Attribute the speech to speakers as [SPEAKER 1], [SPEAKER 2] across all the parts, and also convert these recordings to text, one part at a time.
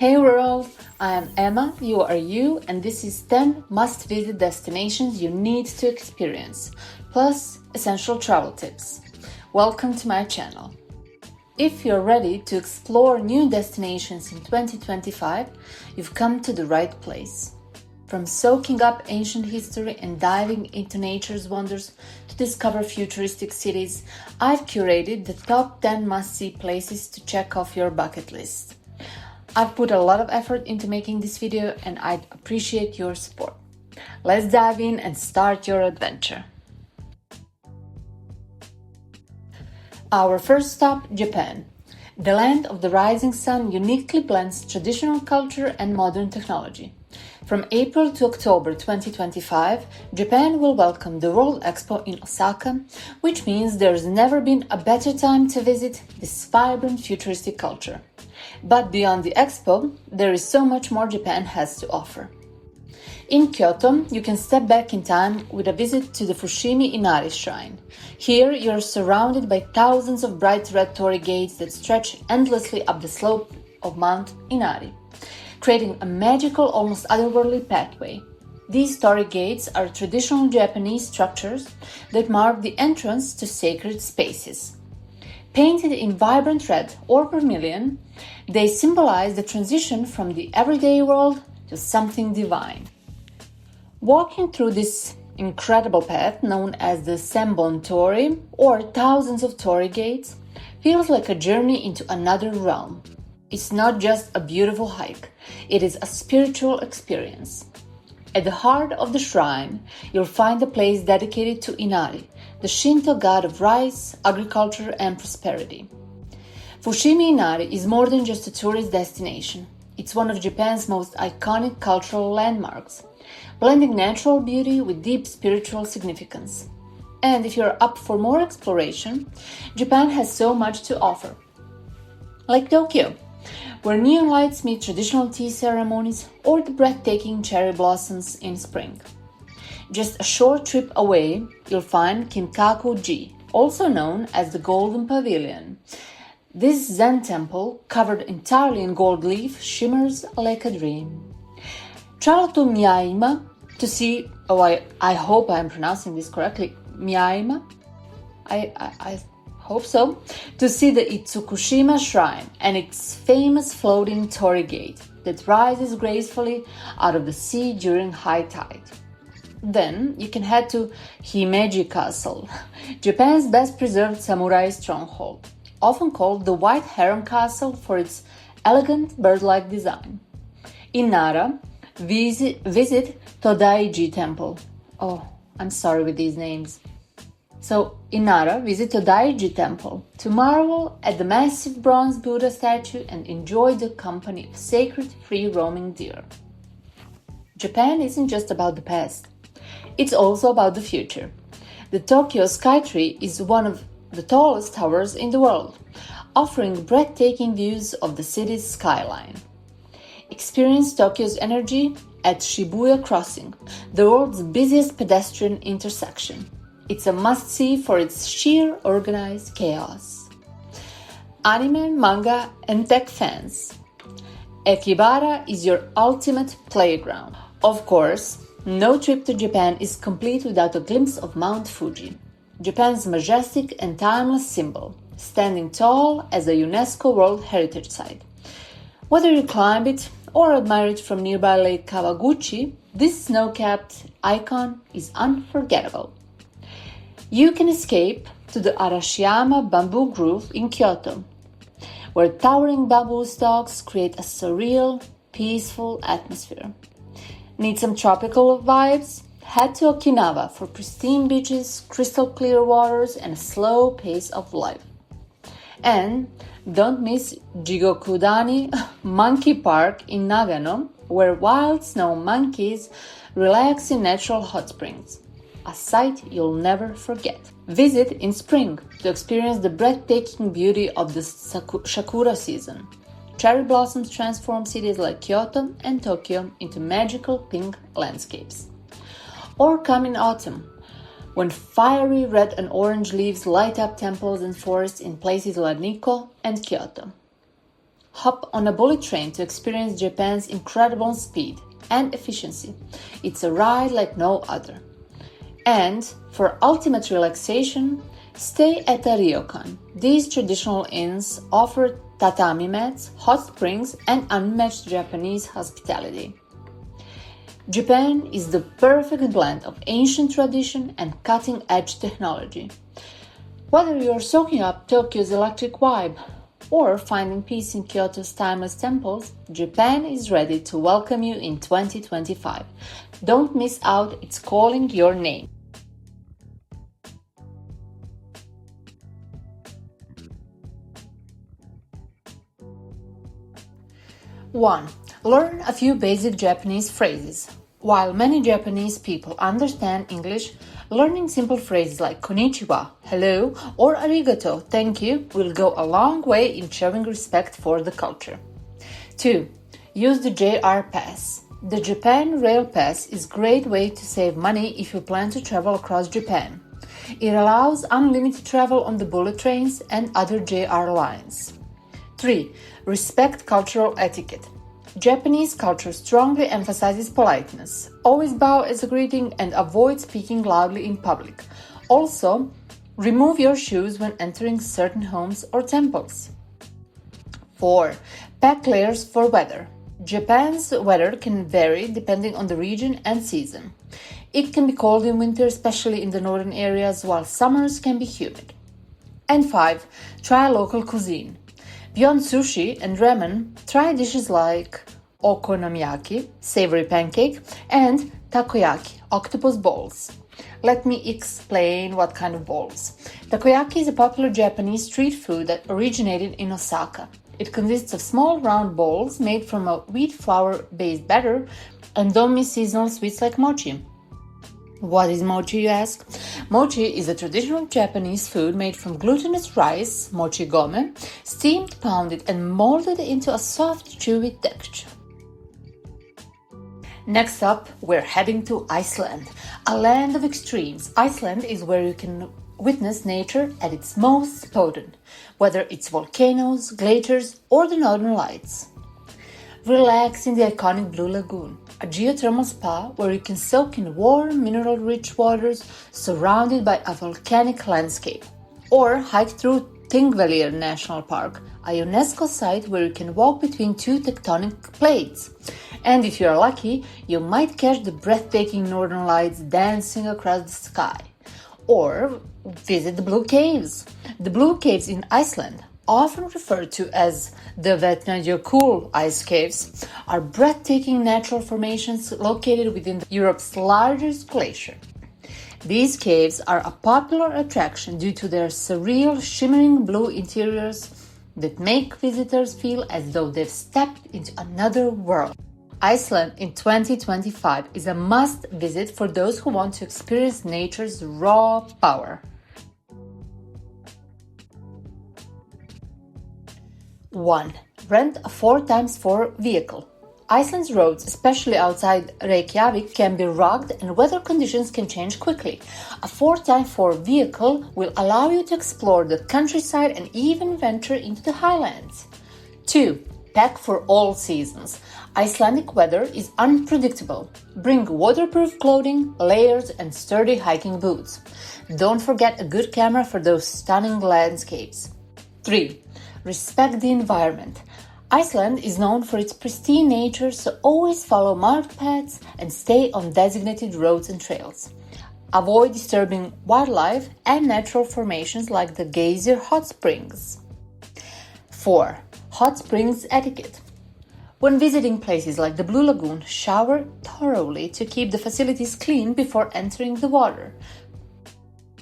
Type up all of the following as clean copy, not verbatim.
[SPEAKER 1] Hey world, I am Emma, you are you, and this is 10 must-visit destinations you need to experience, plus essential travel tips. Welcome to my channel. If you're ready to explore new destinations in 2025, you've come to the right place. From soaking up ancient history and diving into nature's wonders to discover futuristic cities, I've curated the top 10 must-see places to check off your bucket list. I've put a lot of effort into making this video and I'd appreciate your support. Let's dive in and start your adventure. Our first stop, Japan. The land of the rising sun uniquely blends traditional culture and modern technology. From April to October 2025, Japan will welcome the World Expo in Osaka, which means there's never been a better time to visit this vibrant futuristic culture. But beyond the expo, there is so much more Japan has to offer. In Kyoto, you can step back in time with a visit to the Fushimi Inari Shrine. Here, you're surrounded by thousands of bright red torii gates that stretch endlessly up the slope of Mount Inari, creating a magical, almost otherworldly pathway. These torii gates are traditional Japanese structures that mark the entrance to sacred spaces. Painted in vibrant red or vermilion, they symbolize the transition from the everyday world to something divine. Walking through this incredible path known as the Senbon Torii or thousands of torii gates feels like a journey into another realm. It's not just a beautiful hike, it is a spiritual experience. At the heart of the shrine, you'll find a place dedicated to Inari, the Shinto god of rice, agriculture, and prosperity. Fushimi Inari is more than just a tourist destination. It's one of Japan's most iconic cultural landmarks, blending natural beauty with deep spiritual significance. And if you're up for more exploration, Japan has so much to offer. Like Tokyo, where neon lights meet traditional tea ceremonies or the breathtaking cherry blossoms in spring. Just a short trip away, you'll find Kinkaku-ji, also known as the Golden Pavilion. This Zen temple, covered entirely in gold leaf, shimmers like a dream. Travel to Miyajima to see, I hope I'm pronouncing this correctly, Miyajima? I hope so, to see the Itsukushima Shrine and its famous floating torii gate that rises gracefully out of the sea during high tide. Then you can head to Himeji Castle, Japan's best preserved samurai stronghold, often called the White Heron Castle for its elegant bird-like design. In Nara, visit Todaiji Temple. Oh, I'm sorry with these names. So, in Nara, visit Todaiji Temple to marvel at the massive bronze Buddha statue and enjoy the company of sacred free-roaming deer. Japan isn't just about the past. It's also about the future. The Tokyo Skytree is one of the tallest towers in the world, offering breathtaking views of the city's skyline. Experience Tokyo's energy at Shibuya Crossing, the world's busiest pedestrian intersection. It's a must-see for its sheer organized chaos. Anime, manga, and tech fans. Ekibara is your ultimate playground. Of course, no trip to Japan is complete without a glimpse of Mount Fuji, Japan's majestic and timeless symbol, standing tall as a UNESCO World Heritage Site. Whether you climb it or admire it from nearby Lake Kawaguchi, this snow-capped icon is unforgettable. You can escape to the Arashiyama bamboo grove in Kyoto, where towering bamboo stalks create a surreal, peaceful atmosphere. Need some tropical vibes? Head to Okinawa for pristine beaches, crystal clear waters, and a slow pace of life. And don't miss Jigokudani Monkey Park in Nagano, where wild snow monkeys relax in natural hot springs. A sight you'll never forget. Visit in spring to experience the breathtaking beauty of the Sakura season. Cherry blossoms transform cities like Kyoto and Tokyo into magical pink landscapes. Or come in autumn, when fiery red and orange leaves light up temples and forests in places like Nikko and Kyoto. Hop on a bullet train to experience Japan's incredible speed and efficiency. It's a ride like no other. And for ultimate relaxation, stay at a ryokan. These traditional inns offer tatami mats, hot springs, and unmatched Japanese hospitality. Japan is the perfect blend of ancient tradition and cutting-edge technology. Whether you're soaking up Tokyo's electric vibe or finding peace in Kyoto's timeless temples, Japan is ready to welcome you in 2025. Don't miss out, it's calling your name. One, learn a few basic Japanese phrases. While many Japanese people understand English, learning simple phrases like konnichiwa, hello, or arigato, thank you, will go a long way in showing respect for the culture. 2. Use the JR Pass. The Japan Rail Pass is a great way to save money if you plan to travel across Japan. It allows unlimited travel on the bullet trains and other JR lines. 3. Respect cultural etiquette. Japanese culture strongly emphasizes politeness. Always bow as a greeting and avoid speaking loudly in public. Also, remove your shoes when entering certain homes or temples. 4. Pack layers for weather. Japan's weather can vary depending on the region and season. It can be cold in winter, especially in the northern areas, while summers can be humid. And 5. Try local cuisine. Beyond sushi and ramen, try dishes like okonomiyaki, savory pancake, and takoyaki, octopus balls. Let me explain what kind of balls. Takoyaki is a popular Japanese street food that originated in Osaka. It consists of small round balls made from a wheat flour-based batter, and don't miss seasonal sweets like mochi. What is mochi, you ask? Mochi is a traditional Japanese food made from glutinous rice, mochi gome, steamed, pounded, and molded into a soft, chewy texture. Next up, we're heading to Iceland, a land of extremes. Iceland is where you can witness nature at its most potent, whether it's volcanoes, glaciers, or the northern lights. Relax in the iconic Blue Lagoon, a geothermal spa where you can soak in warm, mineral-rich waters surrounded by a volcanic landscape. Or hike through Thingvellir National Park, a UNESCO site where you can walk between two tectonic plates. And if you're lucky, you might catch the breathtaking northern lights dancing across the sky. Or visit the Blue Caves. The Blue Caves in Iceland, often referred to as the Vatnajökull ice caves, are breathtaking natural formations located within Europe's largest glacier. These caves are a popular attraction due to their surreal, shimmering blue interiors that make visitors feel as though they've stepped into another world. Iceland in 2025 is a must-visit for those who want to experience nature's raw power. 1. Rent a 4x4 vehicle. Iceland's roads, especially outside Reykjavik, can be rugged and weather conditions can change quickly. A 4x4 vehicle will allow you to explore the countryside and even venture into the highlands. 2. Pack for all seasons. Icelandic weather is unpredictable. Bring waterproof clothing, layers, and sturdy hiking boots. Don't forget a good camera for those stunning landscapes. 3. Respect the environment. Iceland is known for its pristine nature, so always follow marked paths and stay on designated roads and trails. Avoid disturbing wildlife and natural formations like the geyser hot springs. 4. Hot springs etiquette. When visiting places like the Blue Lagoon, shower thoroughly to keep the facilities clean before entering the water.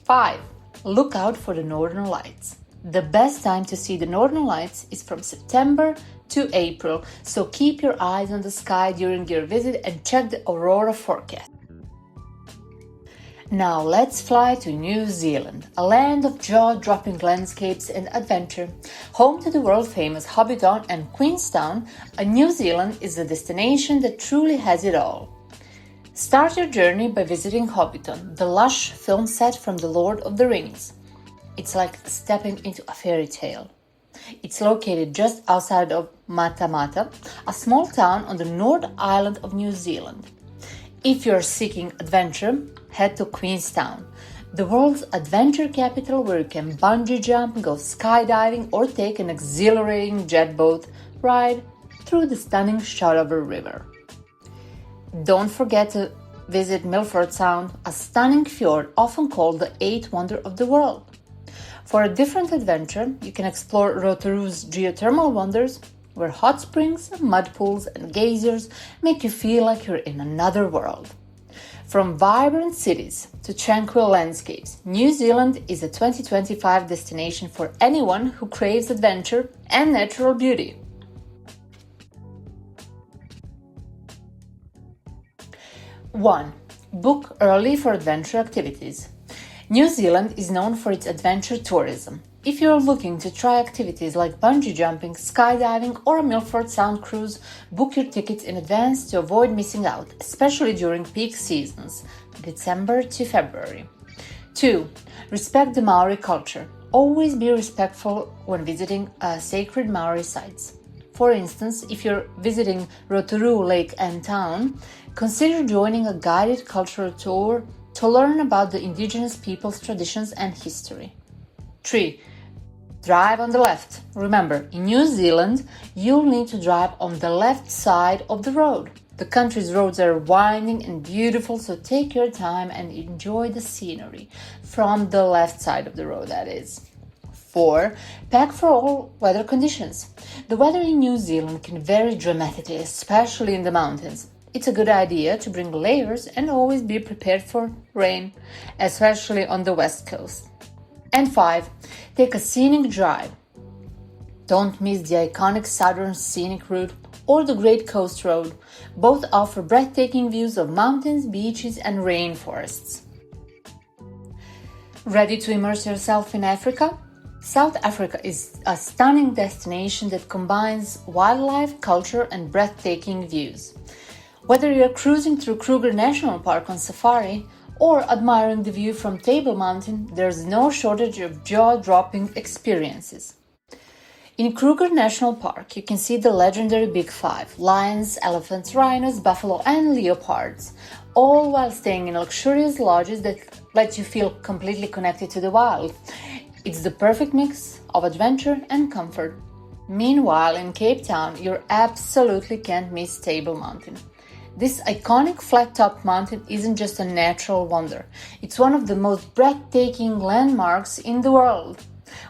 [SPEAKER 1] 5. Look out for the northern lights. The best time to see the northern lights is from September to April, so keep your eyes on the sky during your visit and check the aurora forecast. Now let's fly to New Zealand, a land of jaw-dropping landscapes and adventure. Home to the world-famous Hobbiton and Queenstown, New Zealand is a destination that truly has it all. Start your journey by visiting Hobbiton, the lush film set from The Lord of the Rings. It's like stepping into a fairy tale. It's located just outside of Matamata, a small town on the North Island of New Zealand. If you're seeking adventure, head to Queenstown, the world's adventure capital, where you can bungee jump, go skydiving, or take an exhilarating jet boat ride through the stunning Shotover River. Don't forget to visit Milford Sound, a stunning fjord often called the eighth wonder of the world. For a different adventure, you can explore Rotoru's geothermal wonders, where hot springs, mud pools, and geysers make you feel like you're in another world. From vibrant cities to tranquil landscapes, New Zealand is a 2025 destination for anyone who craves adventure and natural beauty. One, book early for adventure activities. New Zealand is known for its adventure tourism. If you're looking to try activities like bungee jumping, skydiving, or a Milford Sound cruise, book your tickets in advance to avoid missing out, especially during peak seasons, December to February. 2. Respect the Maori culture. Always be respectful when visiting sacred Maori sites. For instance, if you're visiting Rotorua Lake and Town, consider joining a guided cultural tour to learn about the indigenous people's traditions and history. 3. Drive on the left. Remember, in New Zealand, you'll need to drive on the left side of the road. The country's roads are winding and beautiful, so take your time and enjoy the scenery from the left side of the road, that is. 4. Pack for all weather conditions. The weather in New Zealand can vary dramatically, especially in the mountains. It's a good idea to bring layers and always be prepared for rain, especially on the west coast. And 5. Take a scenic drive. Don't miss the iconic Southern Scenic Route or the Great Coast Road. Both offer breathtaking views of mountains, beaches, and rainforests. Ready to immerse yourself in Africa? South Africa is a stunning destination that combines wildlife, culture, and breathtaking views. Whether you're cruising through Kruger National Park on safari or admiring the view from Table Mountain, there's no shortage of jaw-dropping experiences. In Kruger National Park, you can see the legendary Big Five: lions, elephants, rhinos, buffalo, and leopards, all while staying in luxurious lodges that let you feel completely connected to the wild. It's the perfect mix of adventure and comfort. Meanwhile, in Cape Town, you absolutely can't miss Table Mountain. This iconic flat-topped mountain isn't just a natural wonder. It's one of the most breathtaking landmarks in the world.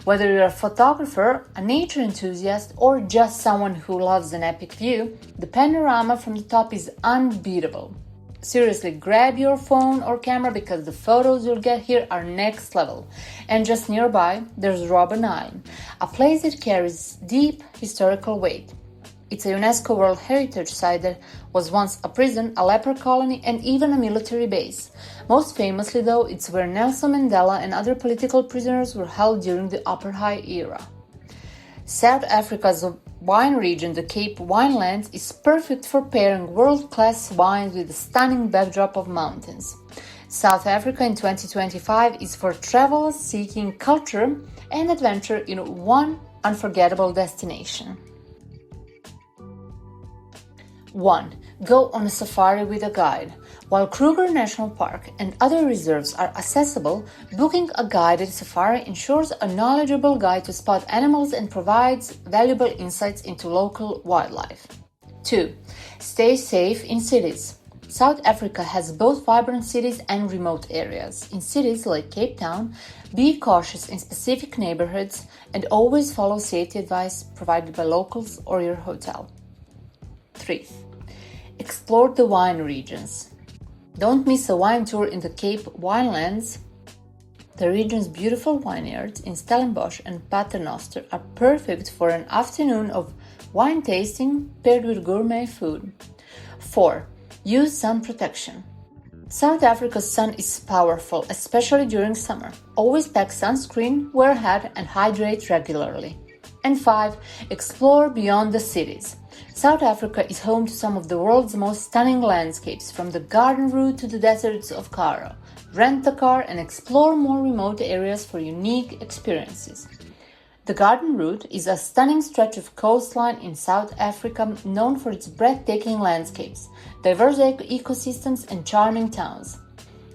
[SPEAKER 1] Whether you're a photographer, a nature enthusiast, or just someone who loves an epic view, the panorama from the top is unbeatable. Seriously, grab your phone or camera because the photos you'll get here are next level. And just nearby, there's Robben Island, a place that carries deep historical weight. It's a UNESCO World Heritage Site that was once a prison, a leper colony, and even a military base. Most famously, though, it's where Nelson Mandela and other political prisoners were held during the Apartheid era. South Africa's wine region, the Cape Winelands, is perfect for pairing world-class wines with a stunning backdrop of mountains. South Africa in 2025 is for travelers seeking culture and adventure in one unforgettable destination. 1. Go on a safari with a guide. While Kruger National Park and other reserves are accessible, booking a guided safari ensures a knowledgeable guide to spot animals and provides valuable insights into local wildlife. 2. Stay safe in cities. South Africa has both vibrant cities and remote areas. In cities like Cape Town, be cautious in specific neighborhoods and always follow safety advice provided by locals or your hotel. 3. Explore the wine regions. Don't miss a wine tour in the Cape Winelands. The region's beautiful vineyards in Stellenbosch and Paternoster are perfect for an afternoon of wine tasting paired with gourmet food. 4. Use sun protection. South Africa's sun is powerful, especially during summer. Always pack sunscreen, wear a hat, and hydrate regularly. And 5. Explore beyond the cities. South Africa is home to some of the world's most stunning landscapes, from the Garden Route to the deserts of Karoo. Rent a car and explore more remote areas for unique experiences. The Garden Route is a stunning stretch of coastline in South Africa known for its breathtaking landscapes, diverse ecosystems, and charming towns.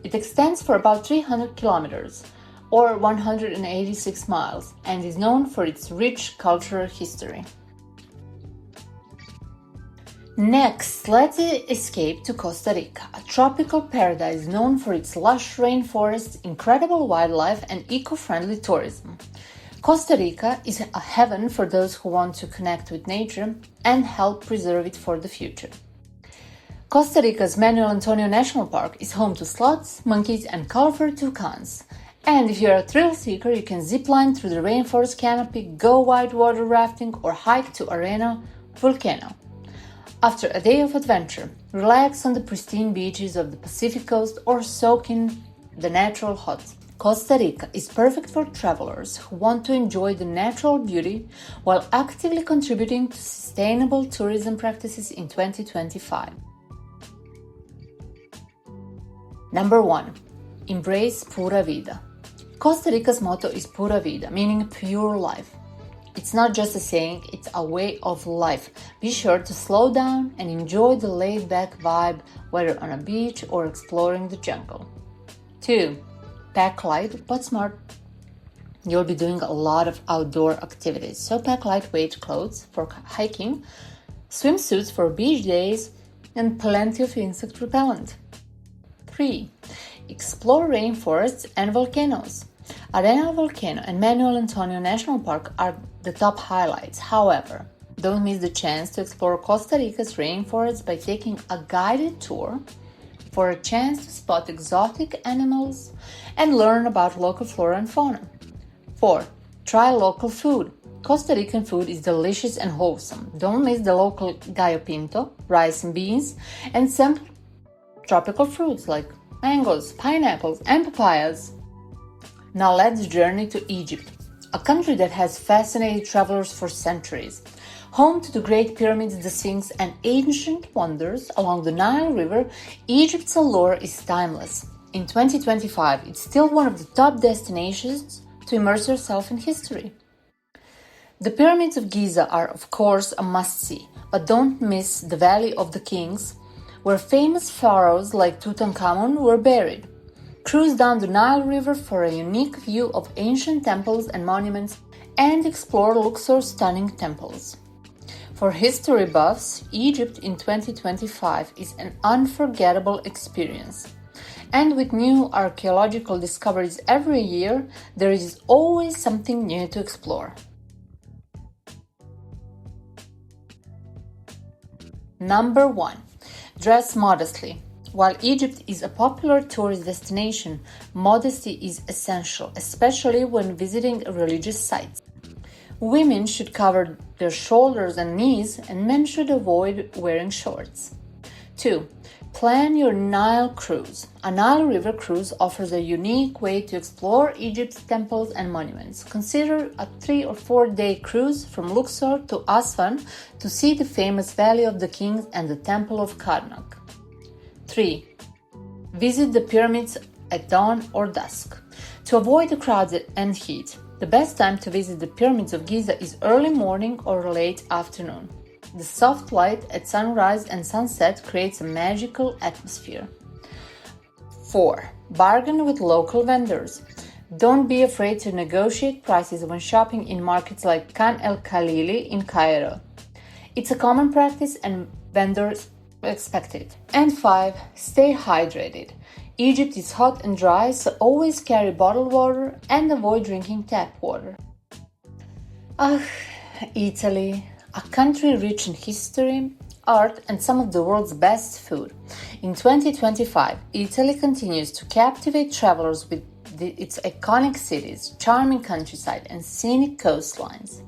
[SPEAKER 1] It extends for about 300 kilometers, or 186 miles, and is known for its rich cultural history. Next, let's escape to Costa Rica, a tropical paradise known for its lush rainforests, incredible wildlife, and eco-friendly tourism. Costa Rica is a heaven for those who want to connect with nature and help preserve it for the future. Costa Rica's Manuel Antonio National Park is home to sloths, monkeys, and colorful toucans. And if you're a thrill seeker, you can zipline through the rainforest canopy, go whitewater rafting, or hike to Arena Volcano. After a day of adventure, relax on the pristine beaches of the Pacific coast or soak in the natural hot. Costa Rica is perfect for travelers who want to enjoy the natural beauty while actively contributing to sustainable tourism practices in 2025. Number 1. Embrace Pura Vida. Costa Rica's motto is Pura Vida, meaning pure life. It's not just a saying, it's a way of life. Be sure to slow down and enjoy the laid-back vibe, whether on a beach or exploring the jungle. 2. Pack light but smart. You'll be doing a lot of outdoor activities, so pack lightweight clothes for hiking, swimsuits for beach days, and plenty of insect repellent. 3. Explore rainforests and volcanoes. Arena Volcano and Manuel Antonio National Park are the top highlights. However, don't miss the chance to explore Costa Rica's rainforests by taking a guided tour for a chance to spot exotic animals and learn about local flora and fauna. 4. Try local food. Costa Rican food is delicious and wholesome. Don't miss the local gallo pinto, rice and beans, and some tropical fruits like mangoes, pineapples, and papayas. Now let's journey to Egypt, a country that has fascinated travelers for centuries. Home to the Great Pyramids, the Sphinx, and ancient wonders along the Nile River, Egypt's allure is timeless. In 2025, it's still one of the top destinations to immerse yourself in history. The Pyramids of Giza are, of course, a must-see, but don't miss the Valley of the Kings, where famous pharaohs like Tutankhamun were buried. Cruise down the Nile River for a unique view of ancient temples and monuments, and explore Luxor's stunning temples. For history buffs, Egypt in 2025 is an unforgettable experience. And with new archaeological discoveries every year, there is always something new to explore. Number 1. Dress modestly. While Egypt is a popular tourist destination, modesty is essential, especially when visiting religious sites. Women should cover their shoulders and knees, and men should avoid wearing shorts. 2. Plan your Nile cruise. A Nile River cruise offers a unique way to explore Egypt's temples and monuments. Consider a 3 or 4 day cruise from Luxor to Aswan to see the famous Valley of the Kings and the Temple of Karnak. 3. Visit the pyramids at dawn or dusk. To avoid the crowds and heat, the best time to visit the pyramids of Giza is early morning or late afternoon. The soft light at sunrise and sunset creates a magical atmosphere. 4. Bargain with local vendors. Don't be afraid to negotiate prices when shopping in markets like Khan el Khalili in Cairo. It's a common practice and vendors expect it. And 5. Stay hydrated. Egypt is hot and dry, so always carry bottled water and avoid drinking tap water. Italy, a country rich in history, art, and some of the world's best food. In 2025, Italy continues to captivate travelers with its iconic cities, charming countryside, and scenic coastlines.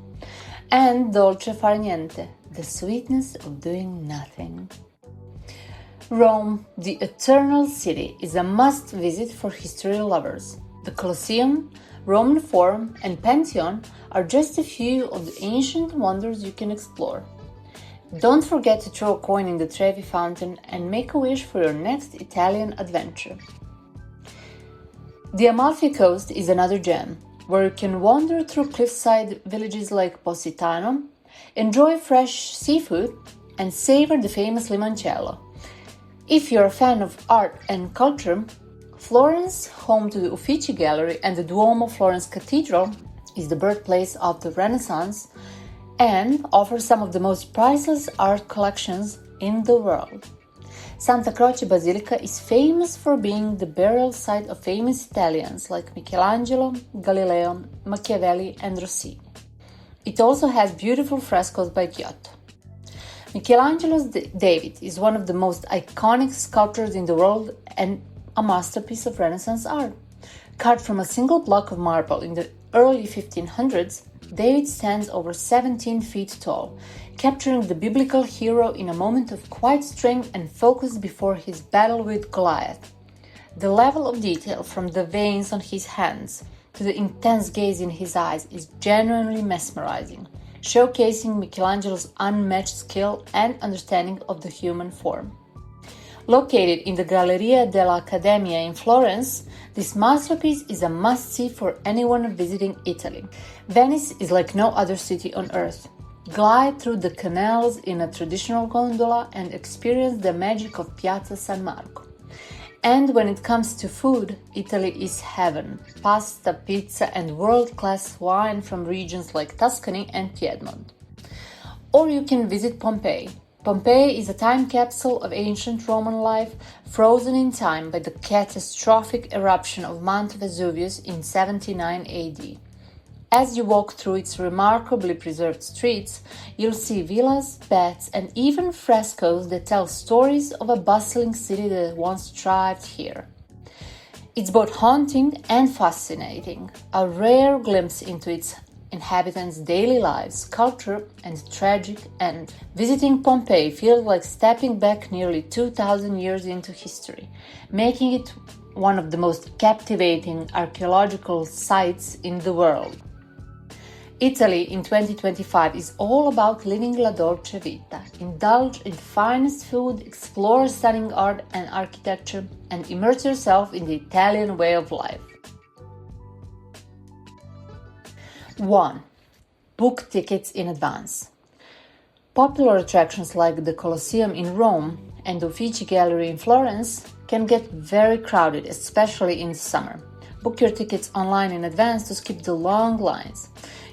[SPEAKER 1] And dolce far niente, the sweetness of doing nothing. Rome, the Eternal City, is a must-visit for history lovers. The Colosseum, Roman Forum, and Pantheon are just a few of the ancient wonders you can explore. Don't forget to throw a coin in the Trevi Fountain and make a wish for your next Italian adventure. The Amalfi Coast is another gem. where you can wander through cliffside villages like Positano, enjoy fresh seafood, and savor the famous limoncello. If you're a fan of art and culture, Florence, home to the Uffizi Gallery and the Duomo Florence Cathedral, is the birthplace of the Renaissance and offers some of the most priceless art collections in the world. Santa Croce Basilica is famous for being the burial site of famous Italians like Michelangelo, Galileo, Machiavelli, and Rossini. It also has beautiful frescoes by Giotto. Michelangelo's David is one of the most iconic sculptures in the world and a masterpiece of Renaissance art. Carved from a single block of marble in the early 1500s, David stands over 17 feet tall, capturing the biblical hero in a moment of quiet strength and focus before his battle with Goliath. The level of detail from the veins on his hands to the intense gaze in his eyes is genuinely mesmerizing, showcasing Michelangelo's unmatched skill and understanding of the human form. Located in the Galleria dell'Accademia in Florence, this masterpiece is a must-see for anyone visiting Italy. Venice is like no other city on earth. Glide through the canals in a traditional gondola and experience the magic of Piazza San Marco. And when it comes to food, Italy is heaven. Pasta, pizza, and world-class wine from regions like Tuscany and Piedmont. Or you can visit Pompeii. Pompeii is a time capsule of ancient Roman life, frozen in time by the catastrophic eruption of Mount Vesuvius in 79 AD. As you walk through its remarkably preserved streets, you'll see villas, baths, and even frescoes that tell stories of a bustling city that once thrived here. It's both haunting and fascinating, a rare glimpse into its inhabitants' daily lives, culture, and tragic end. Visiting Pompeii feels like stepping back nearly 2,000 years into history, making it one of the most captivating archaeological sites in the world. Italy in 2025 is all about living la dolce vita. Indulge in finest food, explore stunning art and architecture, and immerse yourself in the Italian way of life. 1. Book tickets in advance. Popular attractions like the Colosseum in Rome and the Uffizi Gallery in Florence can get very crowded, especially in summer. Book your tickets online in advance to skip the long lines.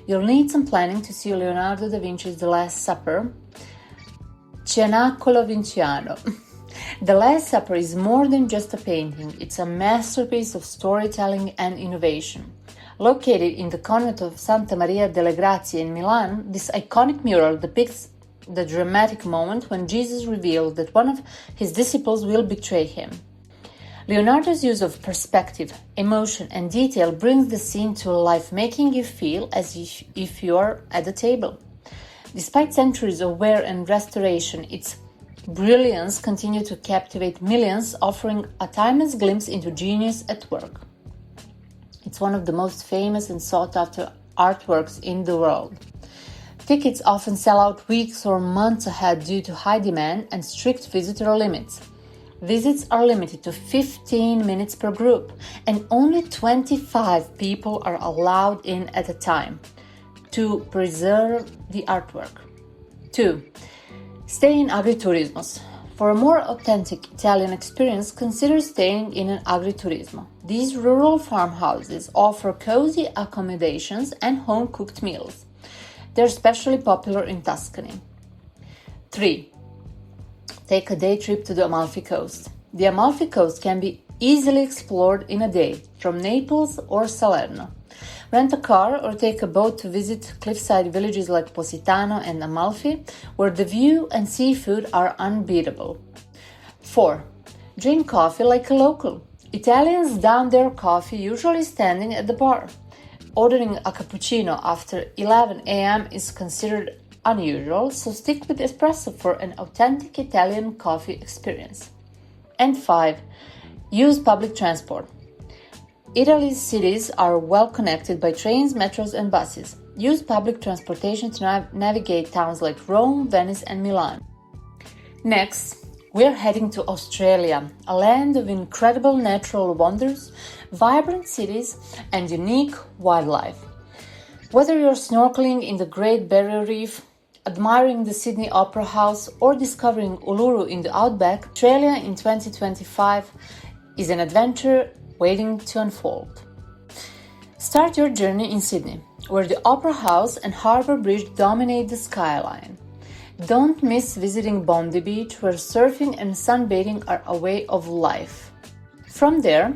[SPEAKER 1] You'll need some planning to see Leonardo da Vinci's The Last Supper, Cenacolo Vinciano. The Last Supper is more than just a painting, it's a masterpiece of storytelling and innovation. Located in the convent of Santa Maria delle Grazie in Milan, this iconic mural depicts the dramatic moment when Jesus revealed that one of his disciples will betray him. Leonardo's use of perspective, emotion, and detail brings the scene to life, making you feel as if you are at the table. Despite centuries of wear and restoration, its brilliance continues to captivate millions, offering a timeless glimpse into genius at work. It's one of the most famous and sought-after artworks in the world. Tickets often sell out weeks or months ahead due to high demand and strict visitor limits. Visits are limited to 15 minutes per group, and only 25 people are allowed in at a time to preserve the artwork. 2. Stay in agriturismos. For a more authentic Italian experience, consider staying in an agriturismo. These rural farmhouses offer cozy accommodations and home-cooked meals. They're especially popular in Tuscany. 3. Take a day trip to the Amalfi Coast. The Amalfi Coast can be easily explored in a day from Naples or Salerno. Rent a car or take a boat to visit cliffside villages like Positano and Amalfi, where the view and seafood are unbeatable. 4. Drink coffee like a local. Italians down their coffee usually standing at the bar. Ordering a cappuccino after 11 a.m. is considered unusual, so stick with espresso for an authentic Italian coffee experience. And 5. Use public transport. Italy's cities are well connected by trains, metros, and buses. Use public transportation to navigate towns like Rome, Venice, and Milan. Next, We're heading to Australia, a land of incredible natural wonders, vibrant cities, and unique wildlife. Whether you're snorkeling in the Great Barrier Reef, admiring the Sydney Opera House, or discovering Uluru in the outback, Australia in 2025 is an adventure waiting to unfold. Start your journey in Sydney, where the Opera House and Harbour Bridge dominate the skyline. Don't miss visiting Bondi Beach, where surfing and sunbathing are a way of life. From there,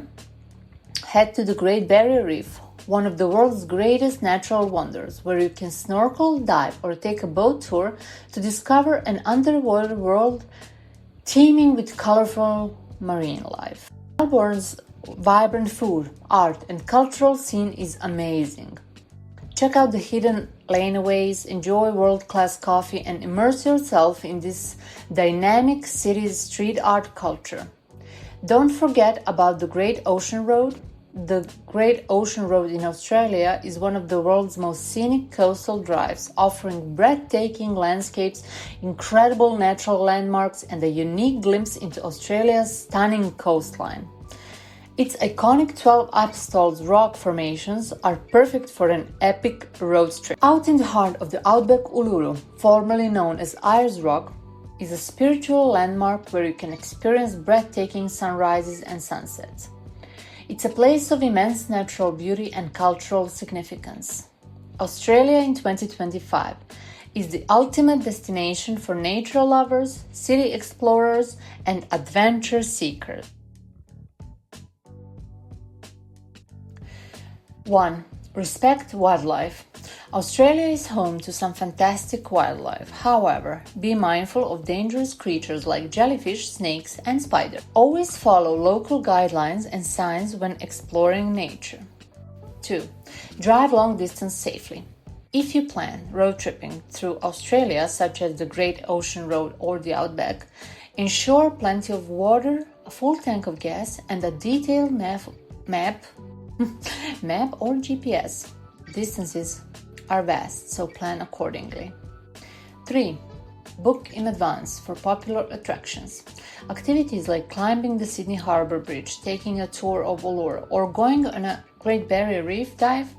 [SPEAKER 1] head to the Great Barrier Reef, one of the world's greatest natural wonders, where you can snorkel, dive, or take a boat tour to discover an underwater world teeming with colorful marine life. Melbourne's vibrant food, art, and cultural scene is amazing. Check out the hidden laneways, enjoy world-class coffee, and immerse yourself in this dynamic city's street art culture. Don't forget about the Great Ocean Road. The Great Ocean Road in Australia is one of the world's most scenic coastal drives, offering breathtaking landscapes, incredible natural landmarks, and a unique glimpse into Australia's stunning coastline. Its iconic 12 upstalled rock formations are perfect for an epic road trip. Out in the heart of the outback, Uluru, formerly known as Ayers Rock, is a spiritual landmark where you can experience breathtaking sunrises and sunsets. It's a place of immense natural beauty and cultural significance. Australia in 2025 is the ultimate destination for nature lovers, city explorers, and adventure seekers. 1. Respect wildlife. Australia is home to some fantastic wildlife. However, be mindful of dangerous creatures like jellyfish, snakes, and spiders. Always follow local guidelines and signs when exploring nature. 2. Drive long distance safely. If you plan road tripping through Australia, such as the Great Ocean Road or the Outback, ensure plenty of water, a full tank of gas, and a detailed map or GPS. Distances are vast, so plan accordingly. 3. Book in advance for popular attractions. Activities like climbing the Sydney Harbour Bridge, taking a tour of Uluru, or going on a Great Barrier Reef dive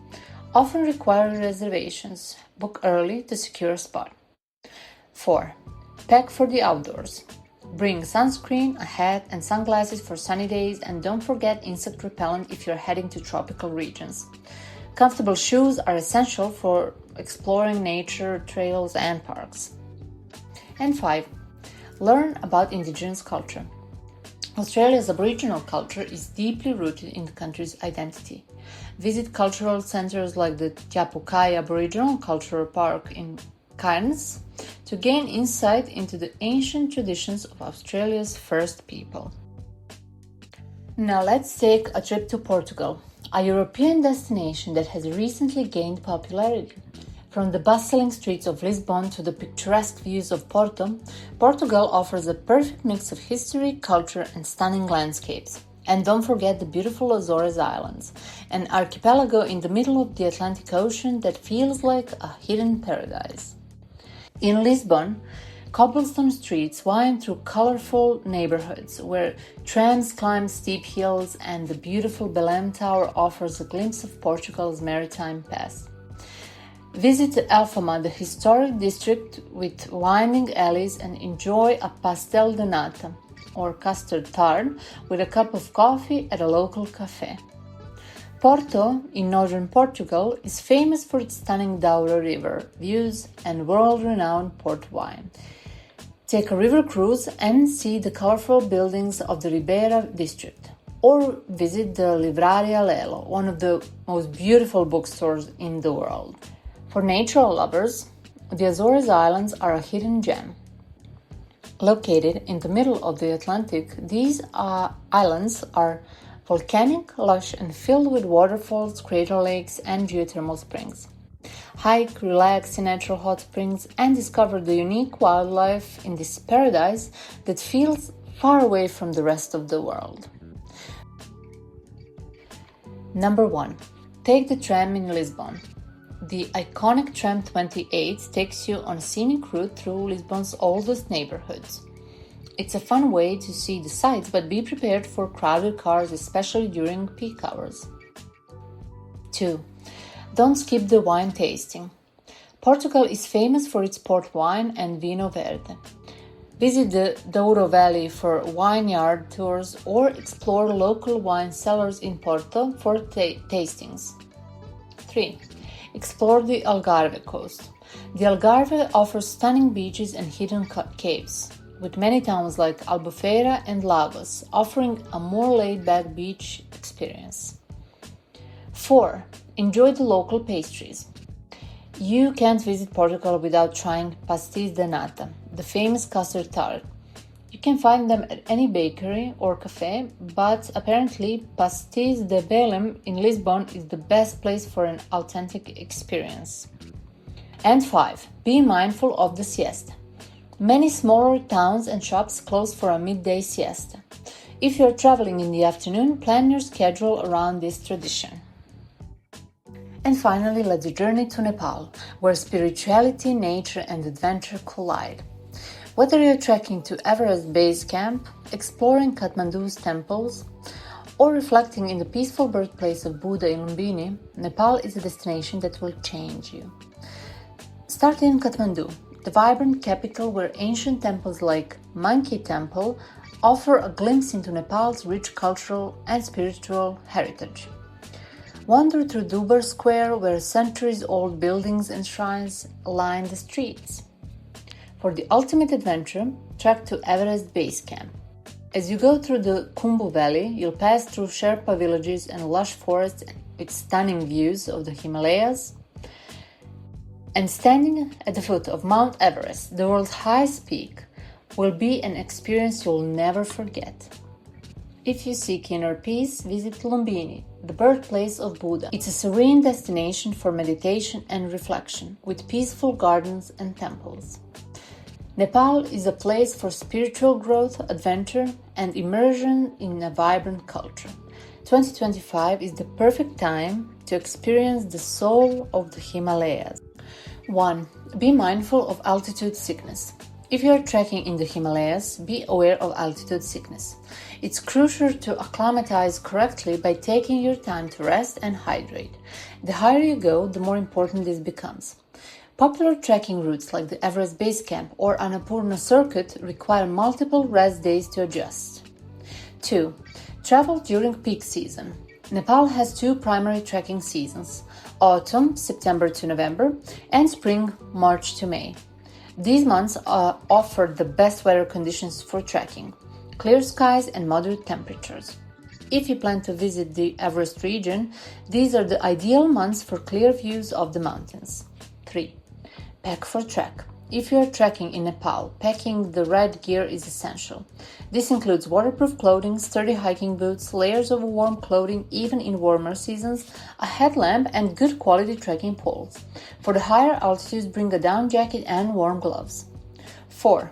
[SPEAKER 1] often require reservations. Book early to secure a spot. 4. Pack for the outdoors. Bring sunscreen, a hat, and sunglasses for sunny days, and don't forget insect repellent if you're heading to tropical regions. Comfortable shoes are essential for exploring nature, trails, and parks. And 5. Learn about Indigenous culture. Australia's Aboriginal culture is deeply rooted in the country's identity. Visit cultural centres like the Tiapukai Aboriginal Cultural Park in Cairns to gain insight into the ancient traditions of Australia's first people. Now let's take a trip to Portugal, a European destination that has recently gained popularity. From the bustling streets of Lisbon to the picturesque views of Porto, Portugal offers a perfect mix of history, culture, and stunning landscapes. And don't forget the beautiful Azores Islands, an archipelago in the middle of the Atlantic Ocean that feels like a hidden paradise. In Lisbon, cobblestone streets wind through colorful neighborhoods where trams climb steep hills, and the beautiful Belém Tower offers a glimpse of Portugal's maritime past. Visit Alfama, the historic district with winding alleys, and enjoy a pastel de nata, or custard tart, with a cup of coffee at a local cafe. Porto, in northern Portugal, is famous for its stunning Douro River views and world-renowned port wine. Take a river cruise and see the colorful buildings of the Ribeira district, or visit the Livraria Lelo, one of the most beautiful bookstores in the world. For nature lovers, the Azores Islands are a hidden gem. Located in the middle of the Atlantic, these islands are volcanic, lush, and filled with waterfalls, crater lakes, and geothermal springs. Hike, relax in natural hot springs, and discover the unique wildlife in this paradise that feels far away from the rest of the world. Number 1. Take the tram in Lisbon. The iconic tram 28 takes you on a scenic route through Lisbon's oldest neighborhoods. It's a fun way to see the sights, but be prepared for crowded cars, especially during peak hours. 2. Don't skip the wine tasting. Portugal is famous for its port wine and Vinho Verde. Visit the Douro Valley for vineyard tours or explore local wine cellars in Porto for tastings. 3. Explore the Algarve coast. The Algarve offers stunning beaches and hidden caves, with many towns like Albufeira and Lagos offering a more laid-back beach experience. 4. Enjoy the local pastries. You can't visit Portugal without trying pastéis de nata, the famous custard tart. You can find them at any bakery or cafe, but apparently Pastéis de Belém in Lisbon is the best place for an authentic experience. And 5. Be mindful of the siesta. Many smaller towns and shops close for a midday siesta. If you're traveling in the afternoon, plan your schedule around this tradition. And finally, let's journey to Nepal, where spirituality, nature, and adventure collide. Whether you're trekking to Everest Base Camp, exploring Kathmandu's temples, or reflecting in the peaceful birthplace of Buddha in Lumbini, Nepal is a destination that will change you. Start in Kathmandu, the vibrant capital where ancient temples like Monkey Temple offer a glimpse into Nepal's rich cultural and spiritual heritage. Wander through Dubar Square, where centuries-old buildings and shrines line the streets. For the ultimate adventure, trek to Everest Base Camp. As you go through the Khumbu Valley, you'll pass through Sherpa villages and lush forests with stunning views of the Himalayas. And standing at the foot of Mount Everest, the world's highest peak, will be an experience you'll never forget. If you seek inner peace, visit Lumbini, the birthplace of Buddha. It's a serene destination for meditation and reflection, with peaceful gardens and temples. Nepal is a place for spiritual growth, adventure, and immersion in a vibrant culture. 2025 is the perfect time to experience the soul of the Himalayas. 1. Be mindful of altitude sickness. If you are trekking in the Himalayas, be aware of altitude sickness. It's crucial to acclimatize correctly by taking your time to rest and hydrate. The higher you go, the more important this becomes. Popular trekking routes like the Everest Base Camp or Annapurna Circuit require multiple rest days to adjust. 2. Travel during peak season. Nepal has two primary trekking seasons: autumn, September to November, and spring, March to May. These months offer the best weather conditions for trekking: clear skies and moderate temperatures. If you plan to visit the Everest region, these are the ideal months for clear views of the mountains. 3. Pack for trek. If you are trekking in Nepal, packing the right gear is essential. This includes waterproof clothing, sturdy hiking boots, layers of warm clothing even in warmer seasons, a headlamp, and good quality trekking poles. For the higher altitudes, bring a down jacket and warm gloves. 4.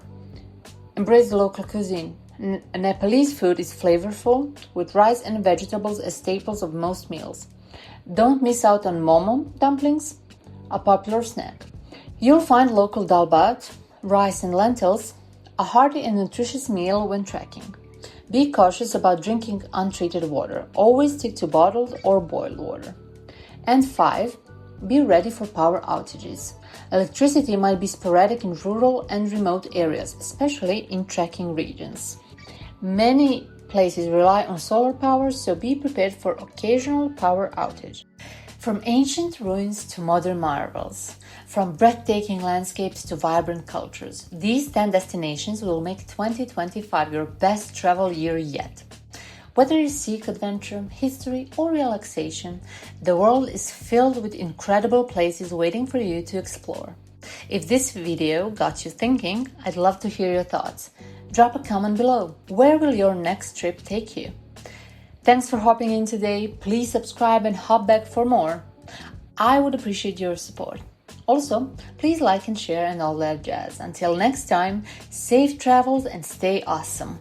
[SPEAKER 1] Embrace the local cuisine. Nepalese food is flavorful, with rice and vegetables as staples of most meals. Don't miss out on momo dumplings, a popular snack. You'll find local dal bhat, rice and lentils, a hearty and nutritious meal when trekking. Be cautious about drinking untreated water. Always stick to bottled or boiled water. And 5. Be ready for power outages. Electricity might be sporadic in rural and remote areas, especially in trekking regions. Many places rely on solar power, so be prepared for occasional power outage. From ancient ruins to modern marvels, from breathtaking landscapes to vibrant cultures, these 10 destinations will make 2025 your best travel year yet. Whether you seek adventure, history, or relaxation, the world is filled with incredible places waiting for you to explore. If this video got you thinking, I'd love to hear your thoughts. Drop a comment below. Where will your next trip take you? Thanks for hopping in today. Please subscribe and hop back for more. I would appreciate your support. Also, please like and share and all that jazz. Until next time, safe travels and stay awesome.